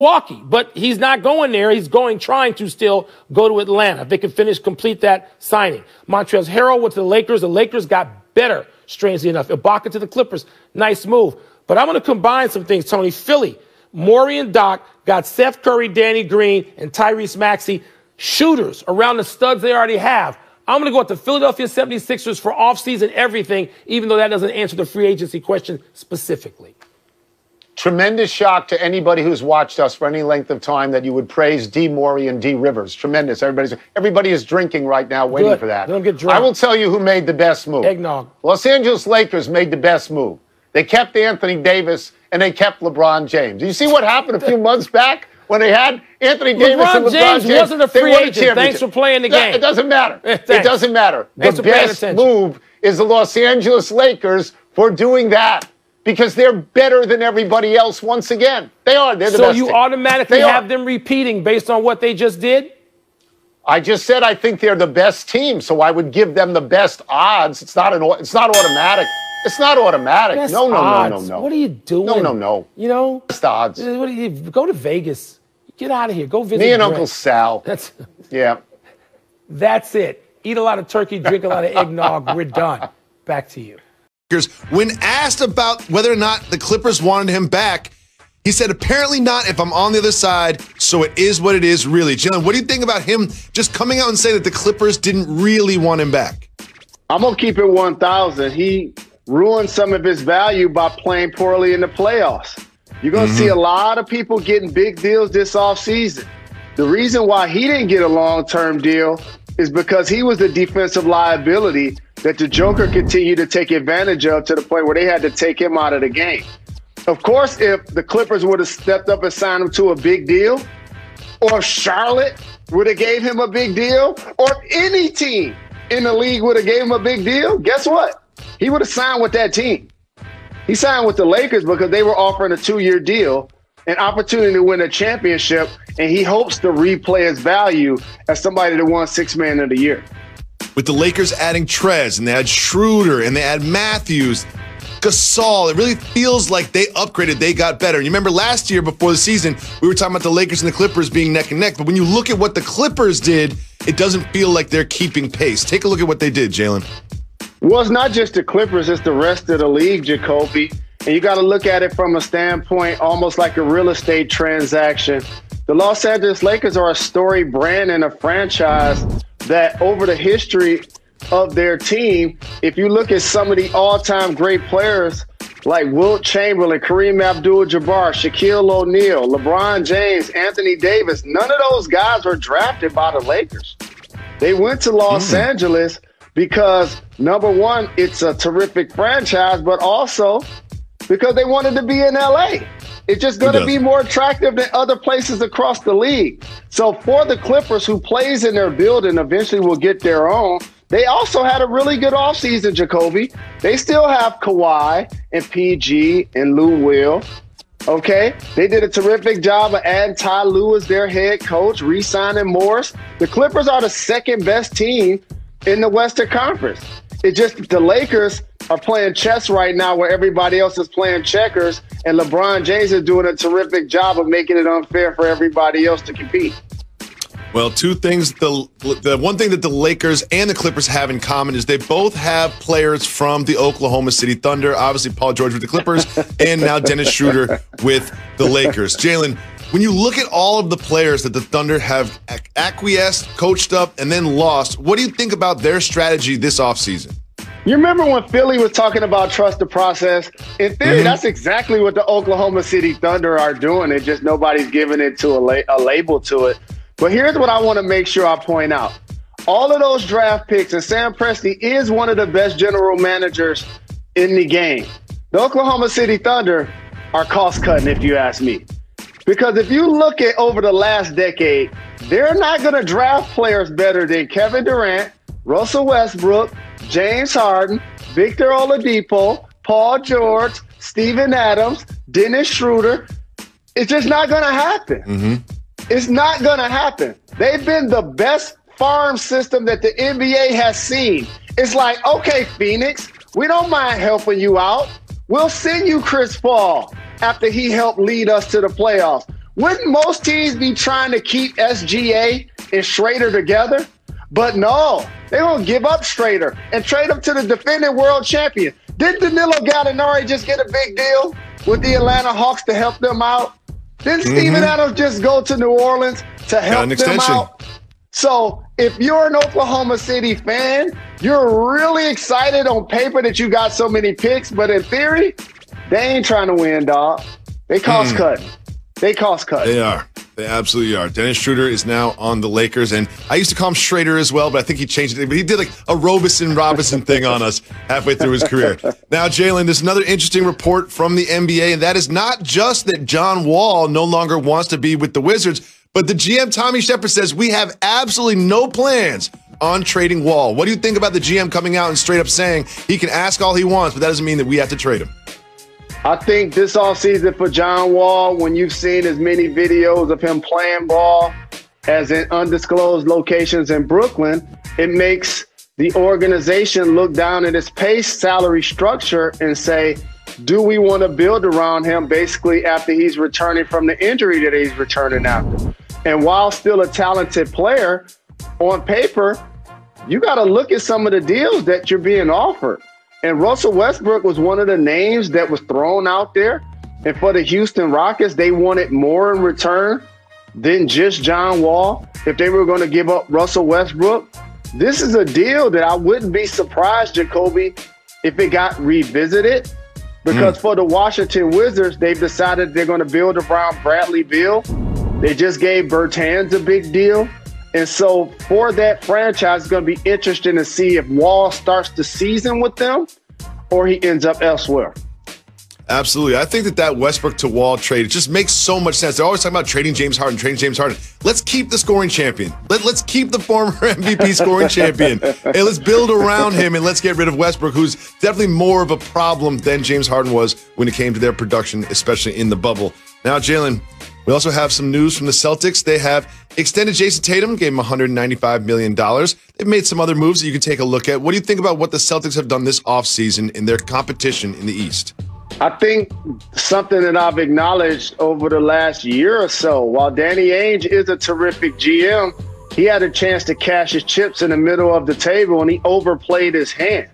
Milwaukee, but he's not going there. He's trying to still go to Atlanta. If they can complete that signing. Montrezl Harrell went to the Lakers. The Lakers got better, strangely enough. Ibaka to the Clippers. Nice move. But I'm going to combine some things, Tony. Philly, Maury and Doc got Seth Curry, Danny Green, and Tyrese Maxey, shooters around the studs they already have. I'm going to go with the Philadelphia 76ers for offseason everything, even though that doesn't answer the free agency question specifically. Tremendous shock to anybody who's watched us for any length of time that you would praise D. Morey and D. Rivers. Tremendous. Everybody is drinking right now, waiting for that. Don't get drunk. I will tell you who made the best move. Eggnog. Los Angeles Lakers made the best move. They kept Anthony Davis and they kept LeBron James. You see what happened a few months back when they had Anthony Davis and LeBron James? Wasn't a free agent. Thanks for playing the game. It doesn't matter. It doesn't matter. Thanks the best move is the Los Angeles Lakers for doing that. Because they're better than everybody else once again. They are. They're the best team. So you automatically have them repeating based on what they just did? I just said I think they're the best team, so I would give them the best odds. It's not automatic. It's not automatic. Best no. What are you doing? No. You know? Best odds. Go to Vegas. Get out of here. Go visit me and Uncle Sal. That's it. Eat a lot of turkey, drink a lot of eggnog. We're done. Back to you. When asked about whether or not the Clippers wanted him back, he said, apparently not if I'm on the other side, so it is what it is, really. Jalen, what do you think about him just coming out and saying that the Clippers didn't really want him back? I'm going to keep it 1,000. He ruined some of his value by playing poorly in the playoffs. You're going to see a lot of people getting big deals this offseason. The reason why he didn't get a long-term deal is because he was the defensive liability that the Joker continued to take advantage of to the point where they had to take him out of the game. Of course, if the Clippers would have stepped up and signed him to a big deal, or Charlotte would have gave him a big deal, or any team in the league would have gave him a big deal, guess what? He would have signed with that team. He signed with the Lakers because they were offering a 2-year deal, an opportunity to win a championship, and he hopes to replay his value as somebody that won Sixth Man of the Year. With the Lakers adding Trez, and they had Schroeder, and they had Matthews, Gasol, it really feels like they upgraded, they got better. And you remember last year before the season, we were talking about the Lakers and the Clippers being neck and neck, but when you look at what the Clippers did, it doesn't feel like they're keeping pace. Take a look at what they did, Jalen. Well, it's not just the Clippers, it's the rest of the league, Jacoby. And you got to look at it from a standpoint almost like a real estate transaction. The Los Angeles Lakers are a storied brand and a franchise that over the history of their team, if you look at some of the all-time great players like Wilt Chamberlain, Kareem Abdul-Jabbar, Shaquille O'Neal, LeBron James, Anthony Davis, none of those guys were drafted by the Lakers. They went to Los Angeles because, number one, it's a terrific franchise, but also because they wanted to be in L.A. It's just going to be more attractive than other places across the league. So for the Clippers, who plays in their building, eventually will get their own, they also had a really good offseason, Jacoby. They still have Kawhi and PG and Lou Will. Okay? They did a terrific job of adding Ty Lue as their head coach, re-signing Morris. The Clippers are the second best team in the Western Conference. It's just the Lakers are playing chess right now where everybody else is playing checkers, and LeBron James is doing a terrific job of making it unfair for everybody else to compete. Well, two things. The one thing that the Lakers and the Clippers have in common is they both have players from the Oklahoma City Thunder. Obviously, Paul George with the Clippers, and now Dennis Schroeder with the Lakers. Jalen, when you look at all of the players that the Thunder have acquiesced, coached up, and then lost, what do you think about their strategy this offseason? You remember when Philly was talking about trust the process? In theory, that's exactly what the Oklahoma City Thunder are doing. It's just nobody's giving it to a label to it. But here's what I want to make sure I point out. All of those draft picks, and Sam Presti is one of the best general managers in the game. The Oklahoma City Thunder are cost-cutting, if you ask me. Because if you look at over the last decade, they're not going to draft players better than Kevin Durant, Russell Westbrook, James Harden, Victor Oladipo, Paul George, Steven Adams, Dennis Schroeder. It's just not going to happen. It's not going to happen. They've been the best farm system that the NBA has seen. It's like, okay, Phoenix, we don't mind helping you out. We'll send you Chris Paul after he helped lead us to the playoffs. Wouldn't most teams be trying to keep SGA and Schrader together? But no, they're going to give up Schrader and trade him to the defending world champion. Didn't Danilo Gallinari just get a big deal with the Atlanta Hawks to help them out? Didn't Steven Adams just go to New Orleans to help them out? So if you're an Oklahoma City fan, you're really excited on paper that you got so many picks, but in theory, they ain't trying to win, dog. They cost cutting. They cost cutting. They are. They absolutely are. Dennis Schroeder is now on the Lakers, and I used to call him Schrader as well, but I think he changed it. But he did like a Robinson thing on us halfway through his career. Now, Jalen, there's another interesting report from the NBA, and that is not just that John Wall no longer wants to be with the Wizards, but the GM, Tommy Shepard, says we have absolutely no plans on trading Wall. What do you think about the GM coming out and straight up saying he can ask all he wants, but that doesn't mean that we have to trade him? I think this offseason for John Wall, when you've seen as many videos of him playing ball as in undisclosed locations in Brooklyn, it makes the organization look down at his pay salary structure and say, do we want to build around him basically after he's returning from the injury that he's returning after? And while still a talented player, on paper, you got to look at some of the deals that you're being offered. And Russell Westbrook was one of the names that was thrown out there. And for the Houston Rockets, they wanted more in return than just John Wall. If they were going to give up Russell Westbrook, this is a deal that I wouldn't be surprised, Jacoby, if it got revisited. Because for the Washington Wizards, they've decided they're going to build around Bradley Beal. They just gave Bertans a big deal. And so for that franchise, it's going to be interesting to see if Wall starts the season with them or he ends up elsewhere. Absolutely. I think that Westbrook to Wall trade, it just makes so much sense. They're always talking about trading James Harden. Let's keep the scoring champion. Let's keep the former MVP scoring champion. And let's build around him, and let's get rid of Westbrook, who's definitely more of a problem than James Harden was when it came to their production, especially in the bubble. Now, Jalen, we also have some news from the Celtics. They have extended Jason Tatum, gave him $195 million. They've made some other moves that you can take a look at. What do you think about what the Celtics have done this offseason in their competition in the East? I think something that I've acknowledged over the last year or so, while Danny Ainge is a terrific GM, he had a chance to cash his chips in the middle of the table and he overplayed his hand.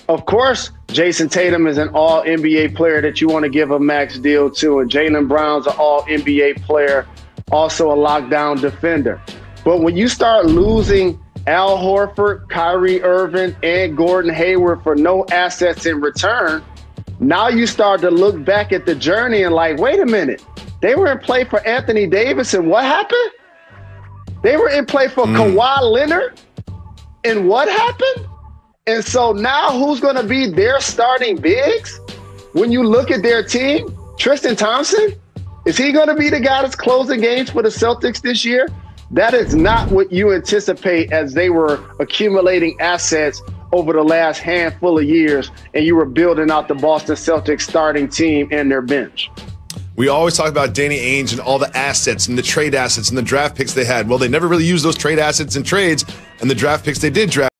Of course, Jason Tatum is an all-NBA player that you want to give a max deal to, and Jaylen Brown's an all-NBA player, also a lockdown defender. But when you start losing Al Horford, Kyrie Irving, and Gordon Hayward for no assets in return, now you start to look back at the journey and like, wait a minute, they were in play for Anthony Davis, and what happened? They were in play for Kawhi Leonard, and what happened? And so now who's going to be their starting bigs? When you look at their team, Tristan Thompson, is he going to be the guy that's closing games for the Celtics this year? That is not what you anticipate as they were accumulating assets over the last handful of years and you were building out the Boston Celtics starting team and their bench. We always talk about Danny Ainge and all the assets and the trade assets and the draft picks they had. Well, they never really used those trade assets in trades, and the draft picks they did draft